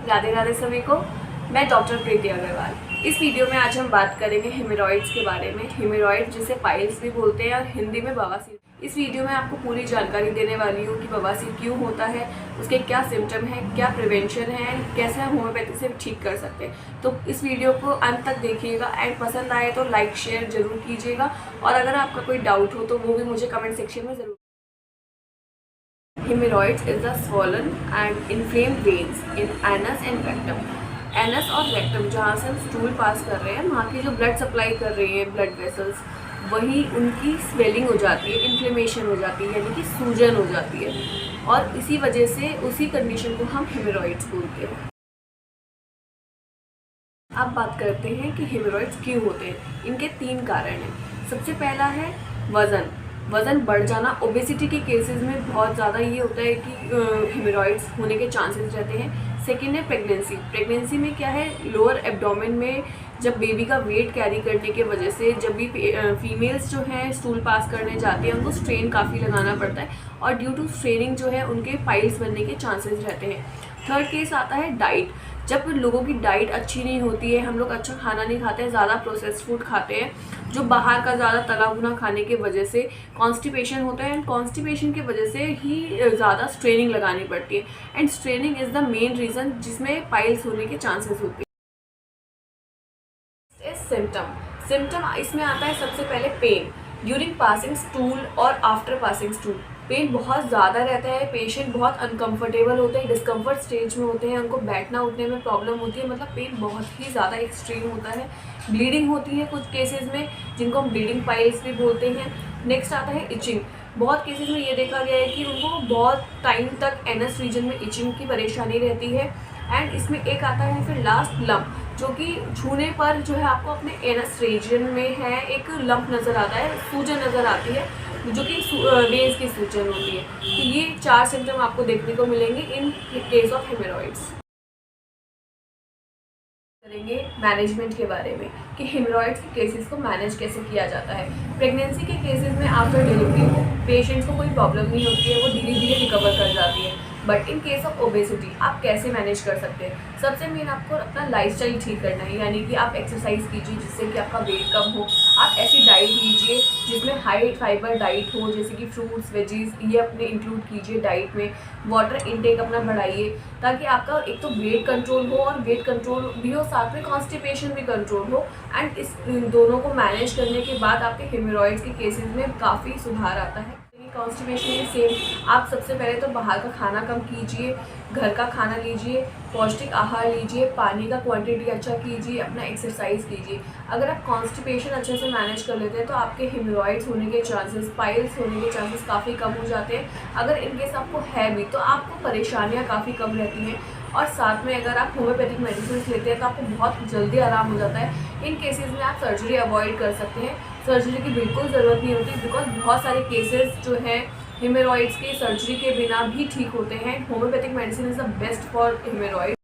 राधे राधे सभी को। मैं डॉक्टर प्रीति अग्रवाल। इस वीडियो में आज हम बात करेंगे हेमोरॉइड्स के बारे में। हेमोरॉइड जिसे पाइल्स भी बोलते हैं और हिंदी में बवासीर। इस वीडियो में आपको पूरी जानकारी देने वाली हूँ कि बवासीर क्यों होता है, उसके क्या सिम्टम है, क्या प्रिवेंशन है, कैसे हम होम्योपैथी से ठीक कर सकते हैं। तो इस वीडियो को अंत तक देखिएगा एंड पसंद आए तो लाइक शेयर जरूर कीजिएगा, और अगर आपका कोई डाउट हो तो वो भी मुझे कमेंट सेक्शन में जरूर। Hemorrhoids is the swollen and inflamed veins in anus and rectum. Anus और रेक्टम जहाँ से हम स्टूल पास कर रहे हैं, वहाँ की जो ब्लड सप्लाई कर रही है ब्लड वेसल्स, वही उनकी स्वेलिंग हो जाती है, इन्फ्लेमेशन हो जाती है, यानी कि सूजन हो जाती है, और इसी वजह से उसी कंडीशन को हम हेमोरॉइड्स बोलते हैं। अब बात करते हैं कि हेमोरॉइड्स क्यों होते हैं। इनके 3 कारण हैं। सबसे पहला है वज़न बढ़ जाना। ओबेसिटी के केसेस में बहुत ज़्यादा ये होता है कि हेमोरॉइड्स होने के चांसेस रहते हैं। सेकेंड है प्रेगनेंसी में क्या है, लोअर एब्डोमेन में जब बेबी का वेट कैरी करने के वजह से जब भी फीमेल्स जो हैं स्टूल पास करने जाती हैं, उनको स्ट्रेन काफ़ी लगाना पड़ता है, और ड्यू टू स्ट्रेनिंग जो है उनके पाइल्स बनने के चांसेस रहते हैं। थर्ड केस आता है डाइट। जब लोगों की डाइट अच्छी नहीं होती है, हम लोग अच्छा खाना नहीं खाते हैं, ज़्यादा प्रोसेस्ड फूड खाते हैं, जो बाहर का ज़्यादा तला भुना खाने की वजह से कॉन्स्टिपेशन होता है, एंड कॉन्स्टिपेशन की वजह से ही ज़्यादा स्ट्रेनिंग लगानी पड़ती है, and straining is the main reason जिसमें पाइल्स होने के चांसेस होते हैं। सिम्टम इसमें आता है सबसे पहले पेन ड्यूरिंग पासिंग स्टूल और आफ्टर पासिंग स्टूल। पेन बहुत ज़्यादा रहता है, पेशेंट बहुत अनकंफर्टेबल होते हैं, डिस्कम्फर्ट स्टेज में होते हैं, उनको बैठना उठने में प्रॉब्लम होती है, मतलब पेन बहुत ही ज़्यादा एक्सट्रीम होता है। ब्लीडिंग होती है कुछ केसेस में, जिनको हम ब्लीडिंग पाइल्स भी बोलते हैं। नेक्स्ट आता है इचिंग। बहुत केसेस में ये देखा गया है कि उनको बहुत टाइम तक एनस रीजन में इचिंग की परेशानी रहती है। एंड इसमें एक आता है फिर लास्ट लम्प, जो कि छूने पर जो है आपको अपने एनस रीजन में है एक लंप नज़र आता है, सूजन नज़र आती है, जो कि वेन्स की सूजन होती है। तो ये 4 सिम्टम आपको देखने को मिलेंगे इन केस ऑफ हेमोरॉइड्स। करेंगे मैनेजमेंट के बारे में कि हेमोरॉइड्स के केसेस को मैनेज कैसे किया जाता है। प्रेगनेंसी के केसेस में आफ्टर डिलीवरी पेशेंट्स को कोई प्रॉब्लम नहीं होती है, वो धीरे धीरे रिकवर कर जाती है। But in case of obesity आप कैसे मैनेज कर सकते हैं। सबसे मेन आपको अपना लाइफस्टाइल ठीक करना है, यानी कि आप एक्सरसाइज कीजिए जिससे कि आपका वेट कम हो। आप ऐसी डाइट लीजिए जिसमें हाई फाइबर डाइट हो, जैसे कि फ्रूट्स वेजीज, ये अपने इंक्लूड कीजिए डाइट में। वाटर इनटेक अपना बढ़ाइए ताकि आपका एक तो वेट कंट्रोल हो, और वेट कंट्रोल भी हो, साथ में कॉन्स्टिपेशन भी कंट्रोल हो। एंड इस दोनों को मैनेज करने के बाद आपके हेमोरॉइड्स के केसेस में काफ़ी सुधार आता है। कॉन्स्टिपेशन में सेम, आप सबसे पहले तो बाहर का खाना कम कीजिए, घर का खाना लीजिए, पौष्टिक आहार लीजिए, पानी का क्वांटिटी अच्छा कीजिए, अपना एक्सरसाइज कीजिए। अगर आप कॉन्स्टिपेशन अच्छे से मैनेज कर लेते हैं तो आपके हेमोरॉइड्स होने के चांसेस, पाइल्स होने के चांसेस काफ़ी कम हो जाते हैं। अगर इनकेस आपको है भी तो आपको परेशानियाँ काफ़ी कम रहती हैं, और साथ में अगर आप होम्योपैथिक मेडिसिन लेते हैं तो आपको बहुत जल्दी आराम हो जाता है। इन केसेस में आप सर्जरी अवॉइड कर सकते हैं, सर्जरी की बिल्कुल ज़रूरत नहीं होती, बिकॉज बहुत सारे केसेस जो हैं हेमोरॉइड्स के सर्जरी के बिना भी ठीक होते हैं। Homoeopathic medicine is the best for हेमोरॉइड।